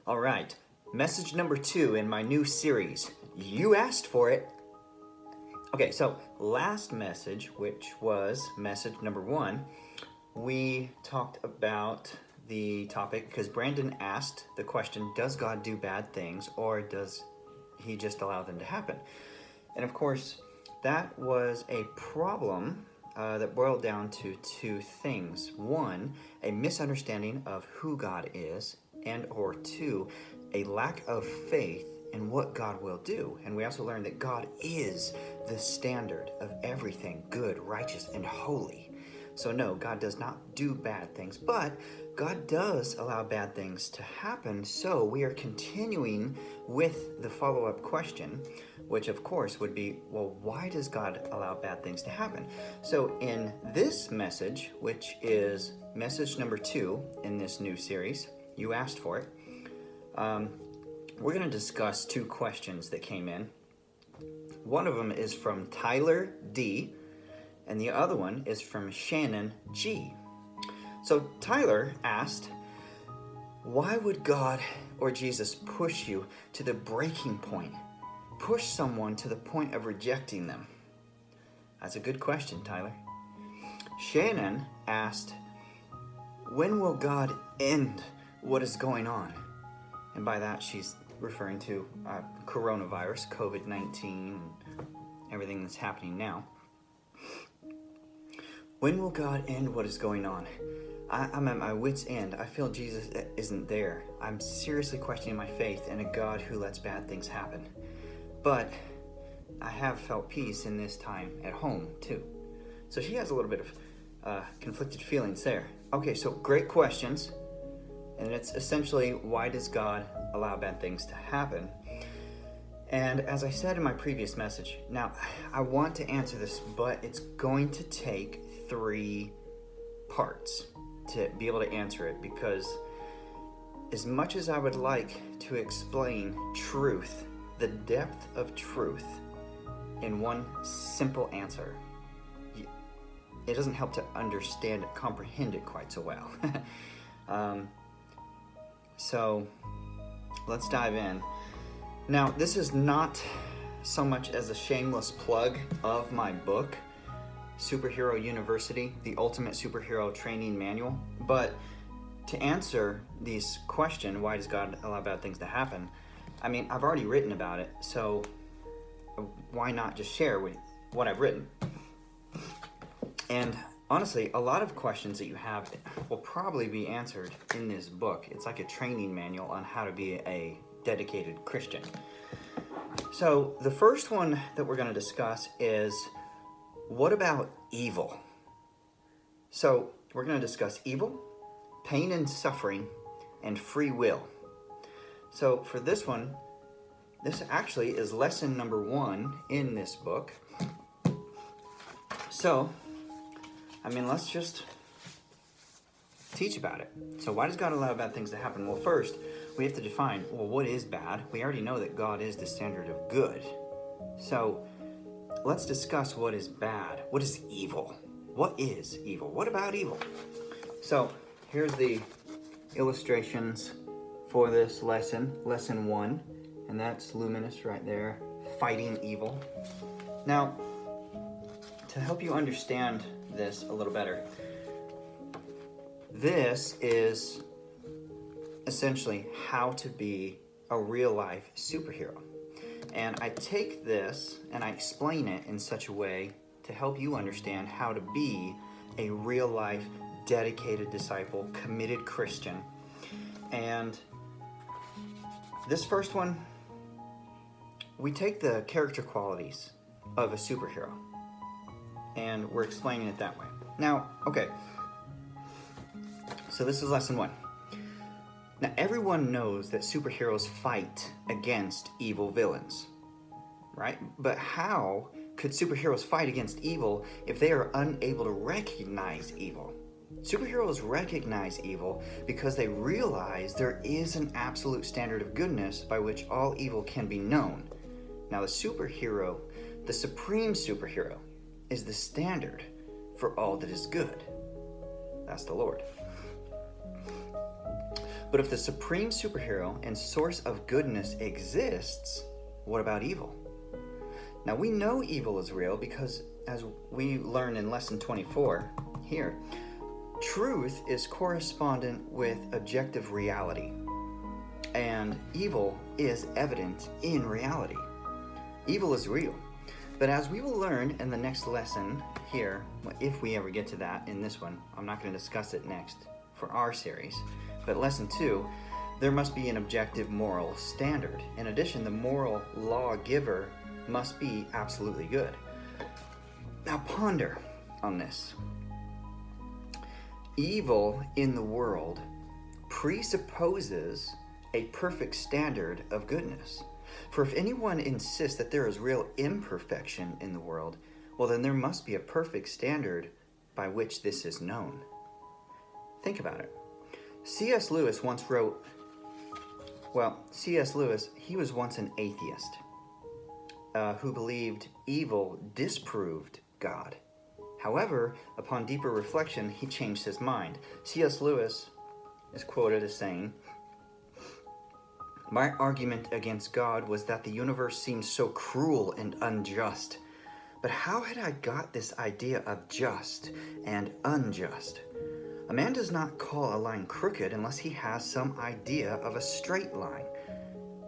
All right, message number 2 in my new series. You asked for it. Okay, so last message, which was message number 1, we talked about the topic because Brandon asked the question, does God do bad things or does he just allow them to happen? And of course, that was a problem that boiled down to 2 things. 1, a misunderstanding of who God is, and or 2, a lack of faith in what God will do. And we also learned that God is the standard of everything good, righteous, and holy. So no, God does not do bad things, but God does allow bad things to happen. So we are continuing with the follow-up question, which of course would be, well, why does God allow bad things to happen? So in this message, which is message number 2 in this new series, you asked for it, we're going to discuss 2 questions that came in. One of them is from Tyler D, and the other one is from Shannon G. So Tyler asked, why would God or Jesus push you to the breaking point? Push someone to the point of rejecting them? That's a good question, Tyler. Shannon asked, when will God end what is going on? And by that, she's referring to coronavirus, COVID-19, and everything that's happening now. When will God end what is going on? I'm at my wit's end. I feel Jesus isn't there. I'm seriously questioning my faith in a God who lets bad things happen. But I have felt peace in this time at home, too. So she has a little bit of conflicted feelings there. Okay, so great questions. And it's essentially, why does God allow bad things to happen? And as I said in my previous message, now I want to answer this, but it's going to take 3 parts to be able to answer it, because as much as I would like to explain truth, the depth of truth, in one simple answer, it doesn't help to understand it, comprehend it quite so well. So let's dive in. Now, this is not so much as a shameless plug of my book, Superhero University, the Ultimate Superhero Training Manual, but to answer this question, why does God allow bad things to happen? I mean, I've already written about it, so why not just share with what I've written? And honestly, a lot of questions that you have will probably be answered in this book. It's like a training manual on how to be a dedicated Christian. So the first one that we're going to discuss is, what about evil? So we're going to discuss evil, pain and suffering, and free will. So for this one, this actually is lesson number 1 in this book. So I mean, let's just teach about it. So why does God allow bad things to happen? Well, first, we have to define, well, what is bad? We already know that God is the standard of good. So let's discuss what is bad. What is evil? What is evil? What about evil? So here's the illustrations for this lesson, lesson 1, and that's luminous right there, fighting evil. Now, to help you understand this a little better, this is essentially how to be a real life superhero. And I take this and I explain it in such a way to help you understand how to be a real life dedicated disciple, committed Christian. And this first one, we take the character qualities of a superhero and we're explaining it that way. Now, okay, so this is lesson 1. Now, everyone knows that superheroes fight against evil villains, right? But how could superheroes fight against evil if they are unable to recognize evil? Superheroes recognize evil because they realize there is an absolute standard of goodness by which all evil can be known. Now, the superhero, the supreme superhero, is the standard for all that is good. That's the Lord. But if the supreme superhero and source of goodness exists, what about evil? Now we know evil is real because, as we learn in lesson 24 here, truth is correspondent with objective reality, and evil is evident in reality. Evil is real. But as we will learn in the next lesson here, if we ever get to that in this one, I'm not going to discuss it next for our series, but lesson 2, there must be an objective moral standard. In addition, the moral lawgiver must be absolutely good. Now ponder on this. Evil in the world presupposes a perfect standard of goodness. For if anyone insists that there is real imperfection in the world, well, then there must be a perfect standard by which this is known. Think about it. C.S. Lewis once wrote, C.S. Lewis, he was once an atheist who believed evil disproved God. However, upon deeper reflection, he changed his mind. C.S. Lewis is quoted as saying, "My argument against God was that the universe seemed so cruel and unjust. But how had I got this idea of just and unjust? A man does not call a line crooked unless he has some idea of a straight line.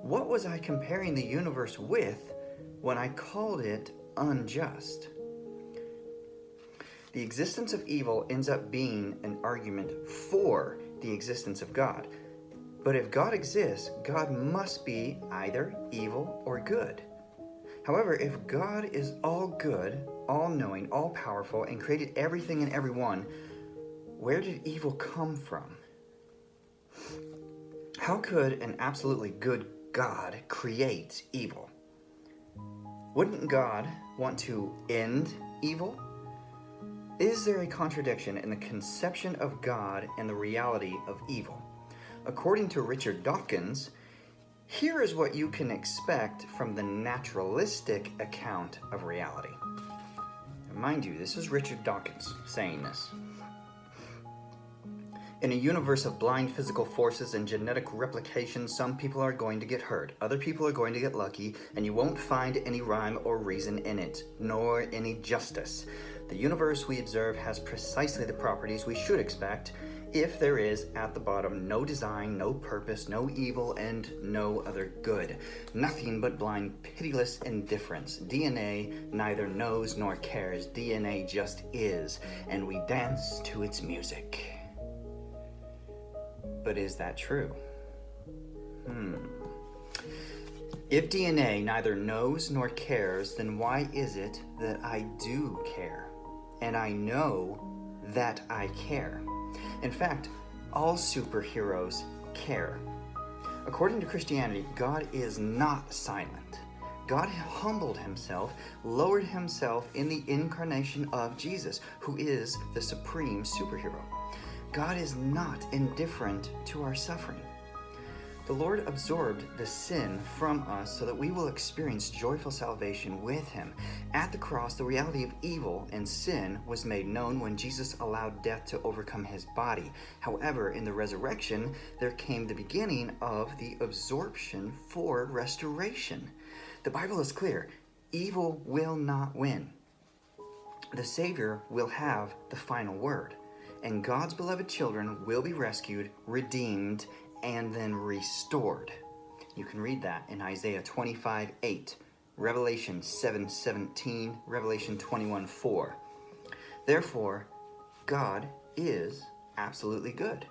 What was I comparing the universe with when I called it unjust?" The existence of evil ends up being an argument for the existence of God. But if God exists, God must be either evil or good. However, if God is all good, all-knowing, all-powerful, and created everything and everyone, where did evil come from? How could an absolutely good God create evil? Wouldn't God want to end evil? Is there a contradiction in the conception of God and the reality of evil? According to Richard Dawkins, here is what you can expect from the naturalistic account of reality. Mind you, this is Richard Dawkins saying this. In a universe of blind physical forces and genetic replication, some people are going to get hurt, other people are going to get lucky, and you won't find any rhyme or reason in it, nor any justice. The universe we observe has precisely the properties we should expect if there is, at the bottom, no design, no purpose, no evil, and no other good. Nothing but blind, pitiless indifference. DNA neither knows nor cares. DNA just is, and we dance to its music. But is that true? If DNA neither knows nor cares, then why is it that I do care? And I know that I care. In fact, all superheroes care. According to Christianity, God is not silent. God humbled himself, lowered himself in the incarnation of Jesus, who is the supreme superhero. God is not indifferent to our suffering. The Lord absorbed the sin from us so that we will experience joyful salvation with him. At the cross, the reality of evil and sin was made known when Jesus allowed death to overcome his body. However, in the resurrection, there came the beginning of the absorption for restoration. The Bible is clear. Evil will not win. The Savior will have the final word, and God's beloved children will be rescued, redeemed, and then restored. You can read that in Isaiah 25:8, Revelation 7:17, Revelation 21:4. Therefore, God is absolutely good.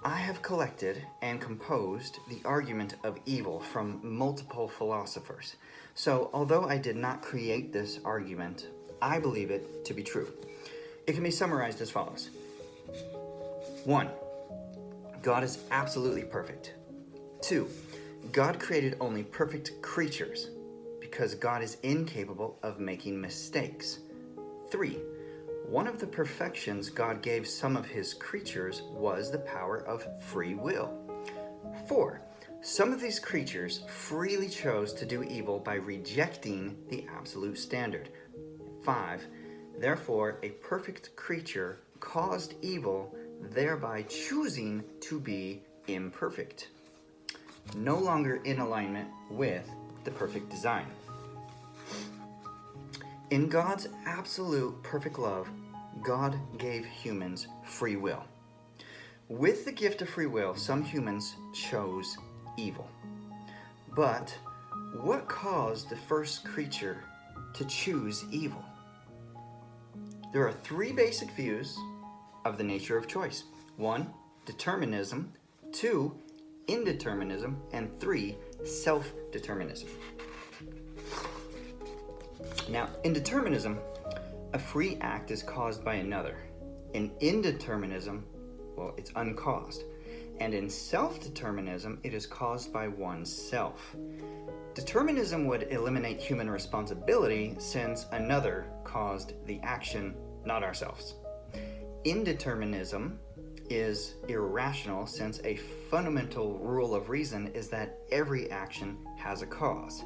I have collected and composed the argument of evil from multiple philosophers. So, although I did not create this argument, I believe it to be true. It can be summarized as follows. 1. God is absolutely perfect. 2. God created only perfect creatures because God is incapable of making mistakes. 3. One of the perfections God gave some of his creatures was the power of free will. 4. Some of these creatures freely chose to do evil by rejecting the absolute standard. 5. Therefore, a perfect creature caused evil, thereby choosing to be imperfect, no longer in alignment with the perfect design. In God's absolute perfect love, God gave humans free will. With the gift of free will, some humans chose evil. But what caused the first creature to choose evil? There are three basic views of the nature of choice. 1, determinism. 2, indeterminism. And 3, self-determinism. Now, in determinism, a free act is caused by another. In indeterminism, well, it's uncaused. And in self-determinism, it is caused by oneself. Determinism would eliminate human responsibility since another caused the action, not ourselves. Indeterminism is irrational since a fundamental rule of reason is that every action has a cause.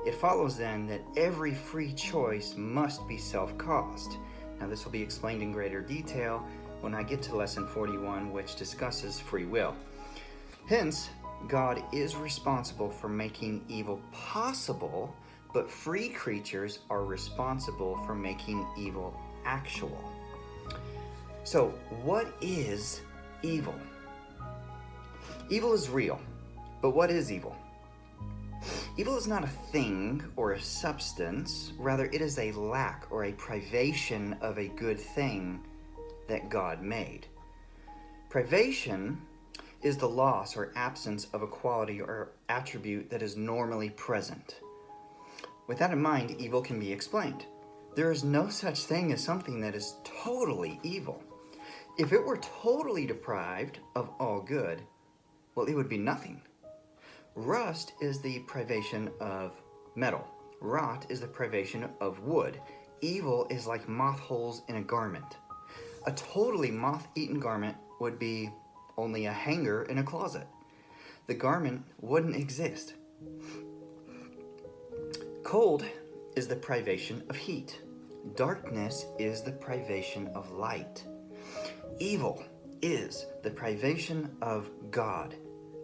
It follows then that every free choice must be self-caused. Now this will be explained in greater detail when I get to lesson 41, which discusses free will. Hence, God is responsible for making evil possible, but free creatures are responsible for making evil actual. So, what is evil? Evil is real, but what is evil? Evil is not a thing or a substance, rather it is a lack or a privation of a good thing that God made. Privation is the loss or absence of a quality or attribute that is normally present. With that in mind, evil can be explained. There is no such thing as something that is totally evil. If it were totally deprived of all good, well, it would be nothing. Rust is the privation of metal. Rot is the privation of wood. Evil is like moth holes in a garment. A totally moth-eaten garment would be only a hanger in a closet. The garment wouldn't exist. Cold is the privation of heat. Darkness is the privation of light. Evil is the privation of God,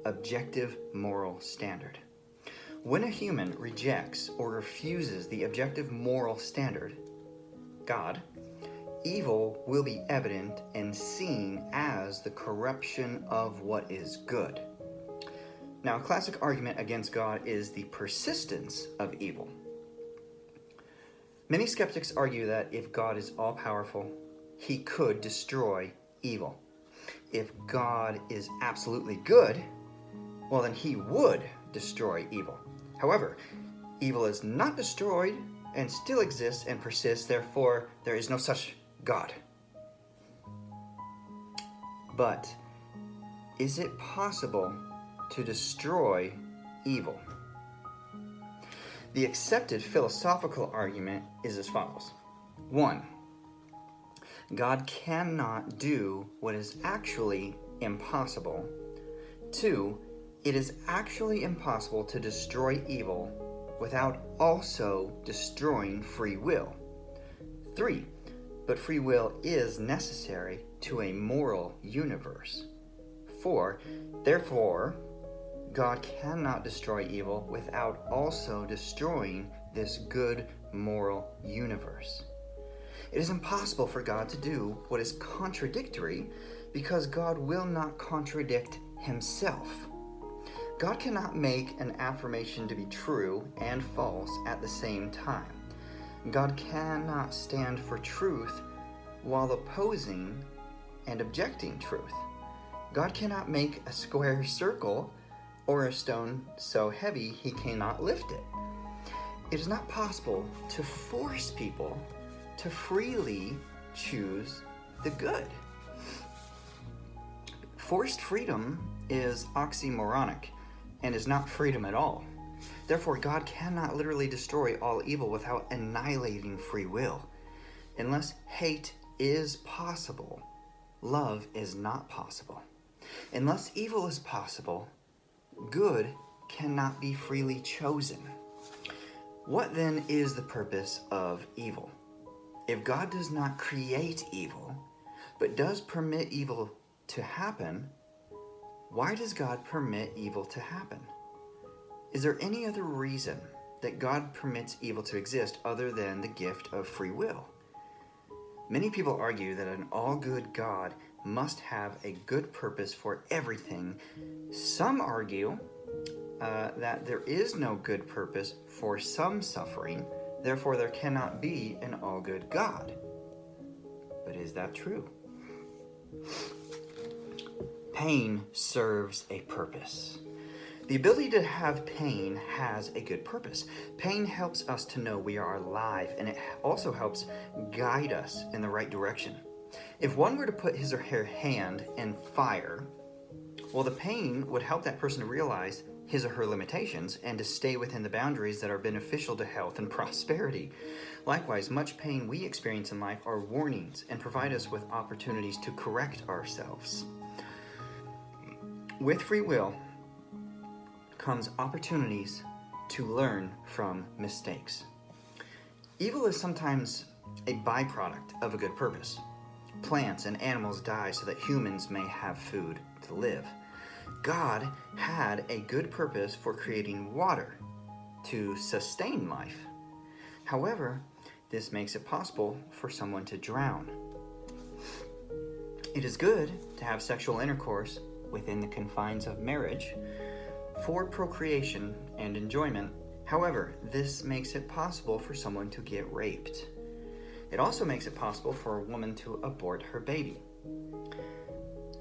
objective moral standard. When a human rejects or refuses the objective moral standard, God, evil will be evident and seen as the corruption of what is good. Now, a classic argument against God is the persistence of evil. Many skeptics argue that if God is all-powerful, he could destroy evil. If God is absolutely good, well, then he would destroy evil. However, evil is not destroyed and still exists and persists, therefore there is no such God. But is it possible to destroy evil? The accepted philosophical argument is as follows. 1, God cannot do what is actually impossible. 2, it is actually impossible to destroy evil without also destroying free will. 3, but free will is necessary to a moral universe. 4, therefore, God cannot destroy evil without also destroying this good moral universe. It is impossible for God to do what is contradictory because God will not contradict himself. God cannot make an affirmation to be true and false at the same time. God cannot stand for truth while opposing and objecting truth. God cannot make a square circle or a stone so heavy he cannot lift it. It is not possible to force people to freely choose the good. Forced freedom is oxymoronic and is not freedom at all. Therefore, God cannot literally destroy all evil without annihilating free will. Unless hate is possible, love is not possible. Unless evil is possible, good cannot be freely chosen. What then is the purpose of evil? If God does not create evil, but does permit evil to happen, Why does God permit evil to happen? Is there any other reason that God permits evil to exist other than the gift of free will? Many people argue that an all-good God must have a good purpose for everything. Some argue that there is no good purpose for some suffering, therefore there cannot be an all-good God. But is that true? Pain serves a purpose. The ability to have pain has a good purpose. Pain helps us to know we are alive, and it also helps guide us in the right direction. If one were to put his or her hand in fire, well, the pain would help that person to realize his or her limitations and to stay within the boundaries that are beneficial to health and prosperity. Likewise, much pain we experience in life are warnings and provide us with opportunities to correct ourselves. With free will comes opportunities to learn from mistakes. Evil is sometimes a byproduct of a good purpose. Plants and animals die so that humans may have food to live. God had a good purpose for creating water to sustain life. However, this makes it possible for someone to drown. It is good to have sexual intercourse within the confines of marriage for procreation and enjoyment. However, this makes it possible for someone to get raped. It also makes it possible for a woman to abort her baby.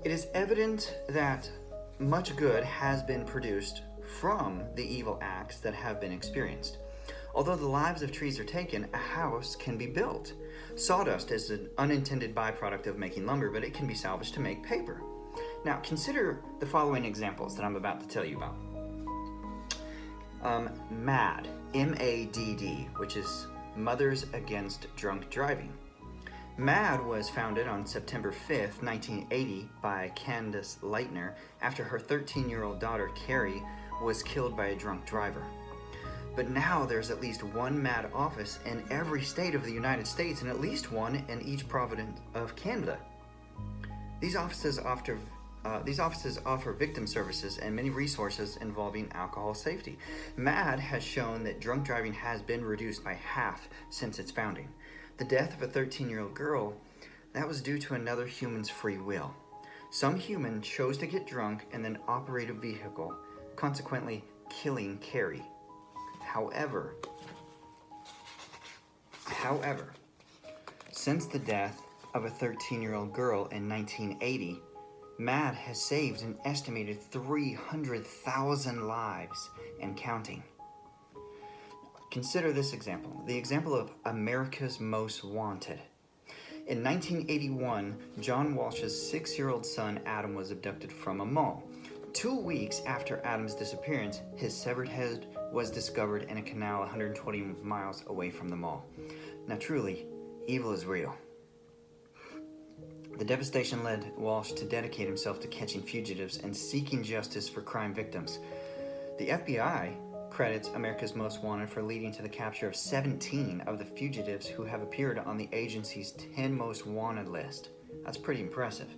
It is evident that much good has been produced from the evil acts that have been experienced. Although the lives of trees are taken, a house can be built. Sawdust is an unintended byproduct of making lumber, but it can be salvaged to make paper. Now, consider the following examples that I'm about to tell you about. MADD, M-A-D-D, which is Mothers Against Drunk Driving. MADD was founded on September 5th, 1980 by Candace Lightner after her 13-year-old daughter, Carrie, was killed by a drunk driver. But now there's at least one MADD office in every state of the United States and at least one in each province of Canada. These offices offer victim services and many resources involving alcohol safety. MADD has shown that drunk driving has been reduced by half since its founding. The death of a 13-year-old girl, that was due to another human's free will. Some human chose to get drunk and then operate a vehicle, consequently killing Carrie. However, since the death of a 13-year-old girl in 1980, MADD has saved an estimated 300,000 lives and counting. Consider this example, the example of America's Most Wanted. In 1981, John Walsh's 6-year-old son Adam was abducted from a mall. 2 weeks after Adam's disappearance, his severed head was discovered in a canal 120 miles away from the mall. Now truly, evil is real. The devastation led Walsh to dedicate himself to catching fugitives and seeking justice for crime victims. The FBI credits America's Most Wanted for leading to the capture of 17 of the fugitives who have appeared on the agency's 10 Most Wanted list. That's pretty impressive.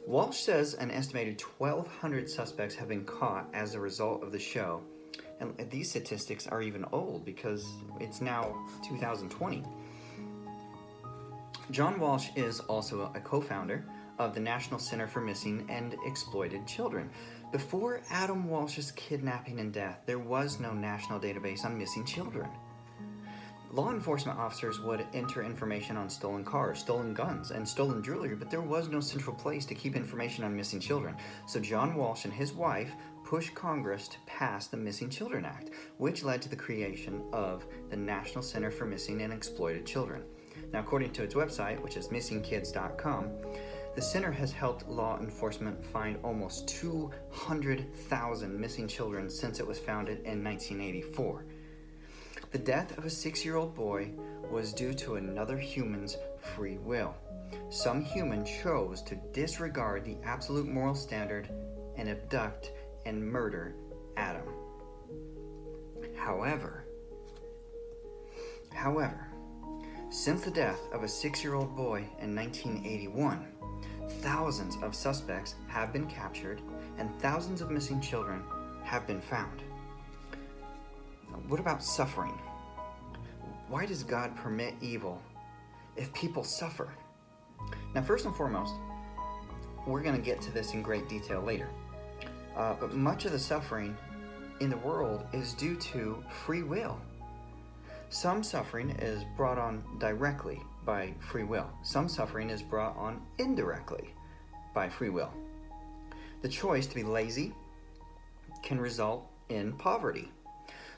Walsh says an estimated 1,200 suspects have been caught as a result of the show. And these statistics are even old because it's now 2020. John Walsh is also a co-founder of the National Center for Missing and Exploited Children. Before Adam Walsh's kidnapping and death, there was no national database on missing children. Law enforcement officers would enter information on stolen cars, stolen guns, and stolen jewelry, but there was no central place to keep information on missing children. So John Walsh and his wife pushed Congress to pass the Missing Children Act, which led to the creation of the National Center for Missing and Exploited Children. Now, according to its website, which is missingkids.com, the center has helped law enforcement find almost 200,000 missing children since it was founded in 1984. The death of a 6-year-old boy was due to another human's free will. Some human chose to disregard the absolute moral standard and abduct and murder Adam. However, since the death of a 6-year-old boy in 1981, thousands of suspects have been captured and thousands of missing children have been found. What about suffering? Why does God permit evil if people suffer? Now, first and foremost, we're going to get to this in great detail later. But much of the suffering in the world is due to free will. Some suffering is brought on directly by free will. Some suffering is brought on indirectly by free will. The choice to be lazy can result in poverty.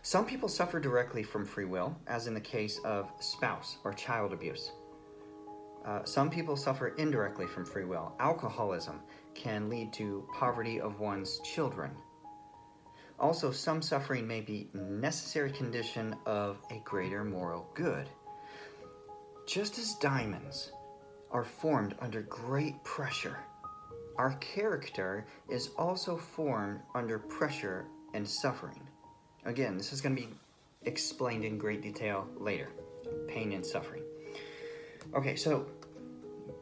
Some people suffer directly from free will, as in the case of spouse or child abuse. Some people suffer indirectly from free will. Alcoholism can lead to poverty of one's children. Also, some suffering may be a necessary condition of a greater moral good. Just as diamonds are formed under great pressure, our character is also formed under pressure and suffering. Again, this is going to be explained in great detail later. Pain and suffering. Okay, so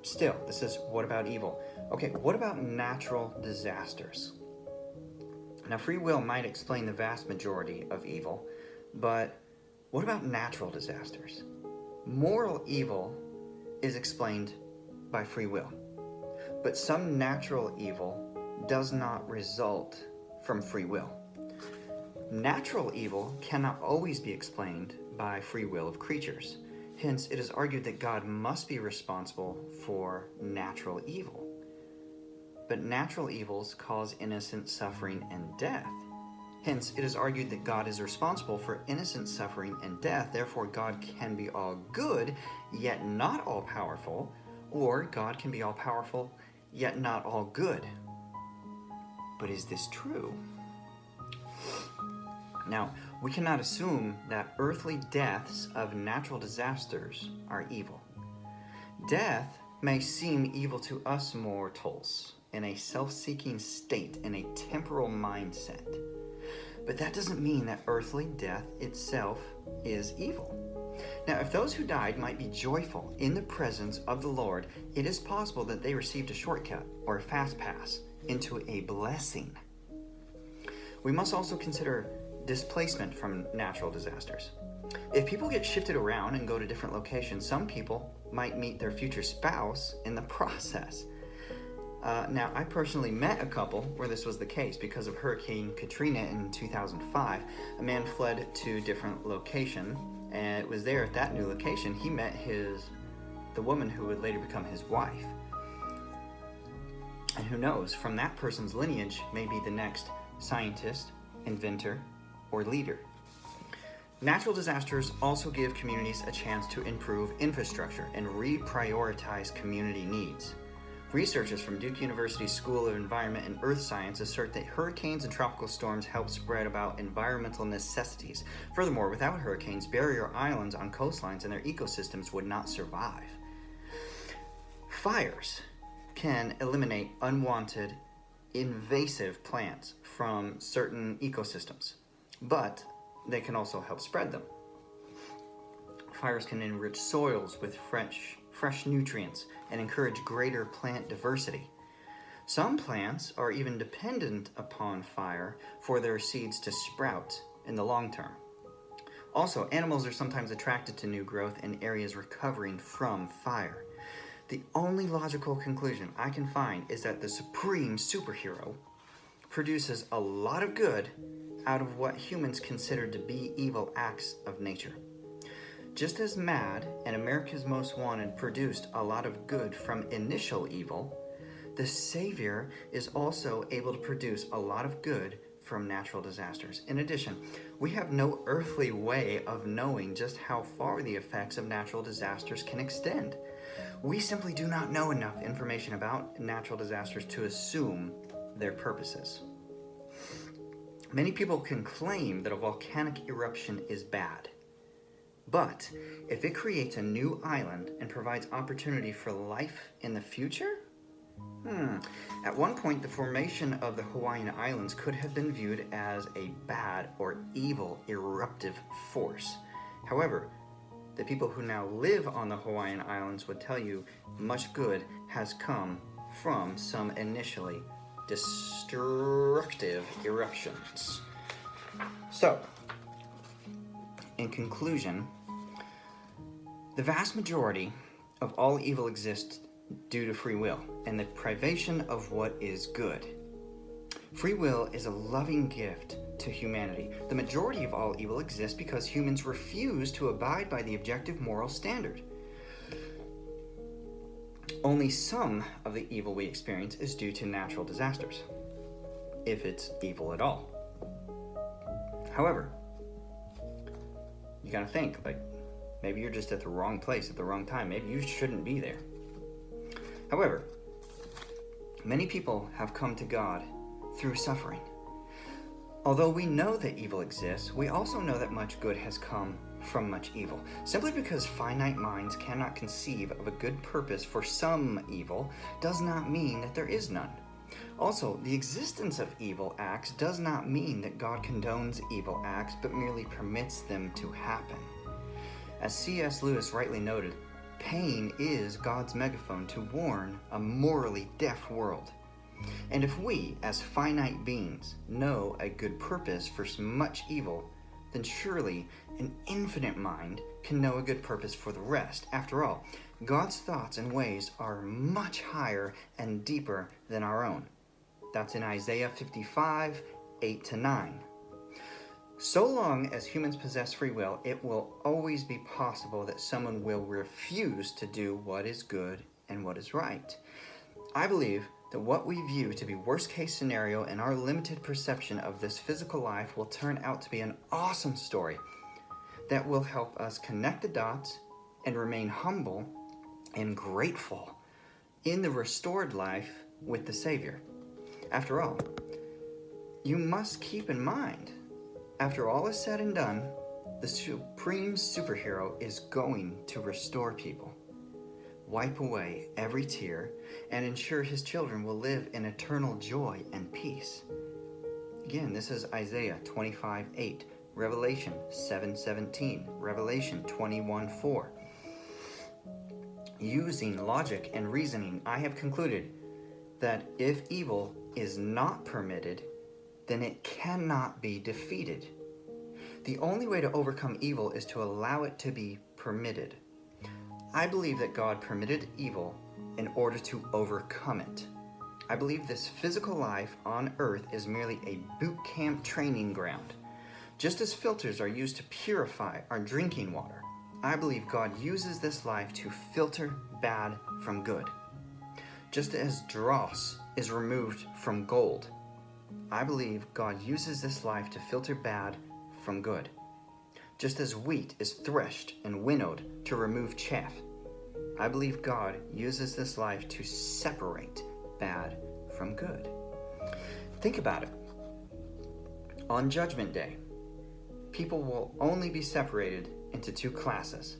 still, this is what about evil? Okay, what about natural disasters? Now, free will might explain the vast majority of evil, but what about natural disasters? Moral evil is explained by free will, but some natural evil does not result from free will. Natural evil cannot always be explained by free will of creatures. Hence, it is argued that God must be responsible for natural evil. But natural evils cause innocent suffering and death. Hence, it is argued that God is responsible for innocent suffering and death. Therefore, God can be all good, yet not all powerful, or God can be all powerful, yet not all good. But is this true? Now, we cannot assume that earthly deaths of natural disasters are evil. Death may seem evil to us mortals in a self-seeking state, in a temporal mindset. But that doesn't mean that earthly death itself is evil. Now, if those who died might be joyful in the presence of the Lord, it is possible that they received a shortcut or a fast pass into a blessing. We must also consider displacement from natural disasters. If people get shifted around and go to different locations, some people might meet their future spouse in the process. Now, I personally met a couple where this was the case. Because of Hurricane Katrina in 2005, a man fled to a different location, and it was there at that new location he met the woman who would later become his wife. And who knows, from that person's lineage may be the next scientist, inventor, or leader. Natural disasters also give communities a chance to improve infrastructure and reprioritize community needs. Researchers from Duke University's School of Environment and Earth Science assert that hurricanes and tropical storms help spread about environmental necessities. Furthermore, without hurricanes, barrier islands on coastlines and their ecosystems would not survive. Fires can eliminate unwanted, invasive plants from certain ecosystems, but they can also help spread them. Fires can enrich soils with fresh nutrients and encourage greater plant diversity. Some plants are even dependent upon fire for their seeds to sprout in the long term. Also, animals are sometimes attracted to new growth in areas recovering from fire. The only logical conclusion I can find is that the supreme superhero produces a lot of good out of what humans consider to be evil acts of nature. Just as MAD and America's Most Wanted produced a lot of good from initial evil, the Savior is also able to produce a lot of good from natural disasters. In addition, we have no earthly way of knowing just how far the effects of natural disasters can extend. We simply do not know enough information about natural disasters to assume their purposes. Many people can claim that a volcanic eruption is bad. But if it creates a new island and provides opportunity for life in the future? At one point, the formation of the Hawaiian Islands could have been viewed as a bad or evil eruptive force. However, the people who now live on the Hawaiian Islands would tell you much good has come from some initially destructive eruptions. So, in conclusion, the vast majority of all evil exists due to free will and the privation of what is good. Free will is a loving gift to humanity. The majority of all evil exists because humans refuse to abide by the objective moral standard. Only some of the evil we experience is due to natural disasters, if it's evil at all. However, you gotta think, like, maybe you're just at the wrong place at the wrong time. Maybe you shouldn't be there. However, many people have come to God through suffering. Although we know that evil exists, we also know that much good has come from much evil. Simply because finite minds cannot conceive of a good purpose for some evil does not mean that there is none. Also, the existence of evil acts does not mean that God condones evil acts, but merely permits them to happen. As C.S. Lewis rightly noted, pain is God's megaphone to warn a morally deaf world. And if we, as finite beings, know a good purpose for much evil, then surely an infinite mind can know a good purpose for the rest. After all, God's thoughts and ways are much higher and deeper than our own. That's in Isaiah 55, 8-9. So long as humans possess free will, it will always be possible that someone will refuse to do what is good and what is right. I believe that what we view to be worst-case scenario in our limited perception of this physical life will turn out to be an awesome story that will help us connect the dots and remain humble and grateful in the restored life with the Savior. After all, you must keep in mind, after all is said and done, the supreme superhero is going to restore people, wipe away every tear, and ensure his children will live in eternal joy and peace. Again, this is Isaiah 25:8, Revelation 7:17, Revelation 21:4. Using logic and reasoning, I have concluded that if evil is not permitted, then it cannot be defeated. The only way to overcome evil is to allow it to be permitted. I believe that God permitted evil in order to overcome it. I believe this physical life on earth is merely a boot camp training ground. Just as filters are used to purify our drinking water, I believe God uses this life to filter bad from good. Just as dross is removed from gold, I believe God uses this life to filter bad from good. Just as wheat is threshed and winnowed to remove chaff, I believe God uses this life to separate bad from good. Think about it. On Judgment Day, people will only be separated into two classes.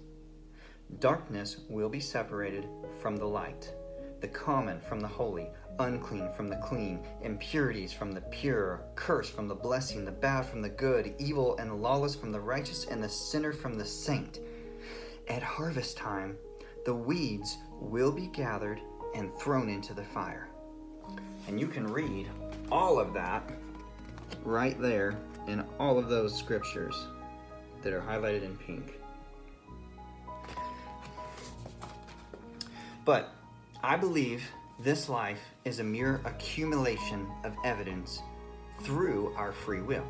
Darkness will be separated from the light, the common from the holy, unclean from the clean, impurities from the pure, curse from the blessing, the bad from the good, evil and lawless from the righteous, and the sinner from the saint. At harvest time, the weeds will be gathered and thrown into the fire. And you can read all of that right there in all of those scriptures that are highlighted in pink. But I believe this life is a mere accumulation of evidence through our free will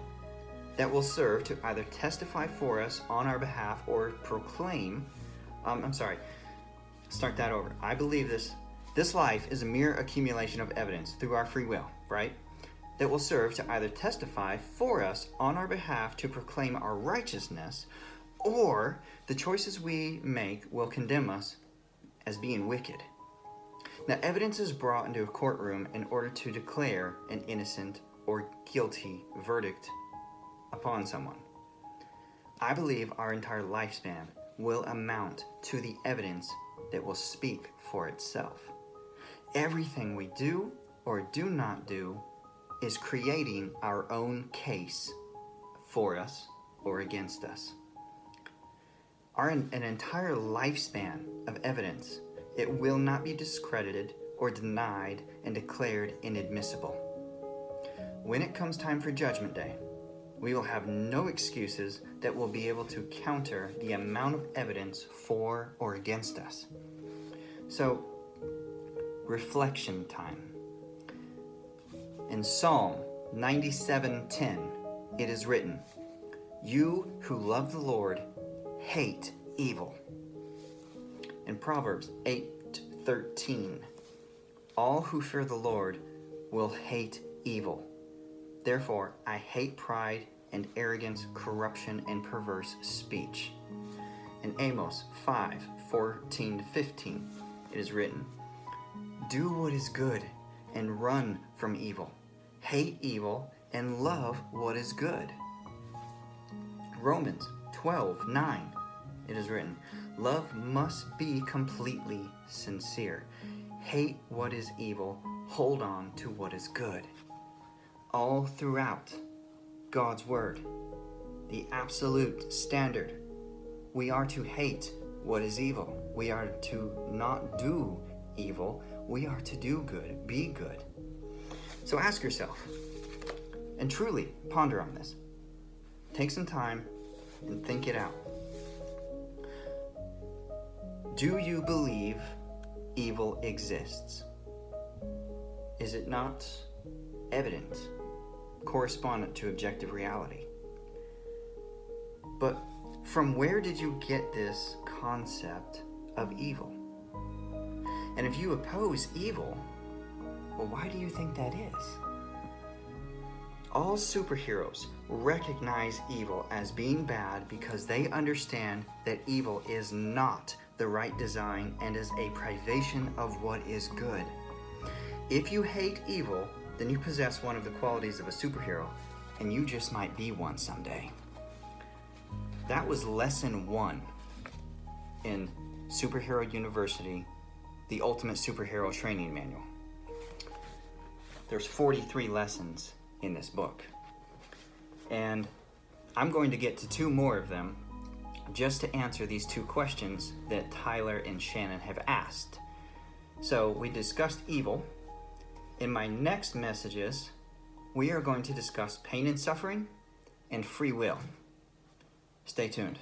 that will serve to either testify for us on our behalf or proclaim, start that over. I believe this life is a mere accumulation of evidence through our free will, right? That will serve to either testify for us on our behalf to proclaim our righteousness, or the choices we make will condemn us as being wicked. Now, evidence is brought into a courtroom in order to declare an innocent or guilty verdict upon someone. I believe our entire lifespan will amount to the evidence that will speak for itself. Everything we do or do not do is creating our own case for us or against us. An entire lifespan of evidence, it will not be discredited or denied and declared inadmissible. when it comes time for Judgment Day, we will have no excuses that will be able to counter the amount of evidence for or against us. So, reflection time. In Psalm 97:10, it is written, "You who love the Lord hate evil." In Proverbs 8:13, "All who fear the Lord will hate evil. Therefore, I hate pride and arrogance, corruption, and perverse speech." In Amos 5:14-15, it is written, "Do what is good and run from evil. Hate evil and love what is good." Romans 12:9, it is written, "Love must be completely sincere. Hate what is evil, hold on to what is good." All throughout God's Word, the absolute standard, we are to hate what is evil. We are to not do evil. We are to do good, be good. So ask yourself, and truly ponder on this. Take some time and think it out. Do you believe evil exists? Is it not evident, correspondent to objective reality? But from where did you get this concept of evil? And if you oppose evil, well, why do you think that is? All superheroes recognize evil as being bad because they understand that evil is not the right design and is a privation of what is good. If you hate evil, then you possess one of the qualities of a superhero, and you just might be one someday. That was lesson 1 in Superhero University, the Ultimate Superhero Training Manual. There's 43 lessons in this book, and I'm going to get to 2 more of them just to answer these 2 questions that Tyler and Shannon have asked. So we discussed evil. In my next messages, we are going to discuss pain and suffering and free will. Stay tuned.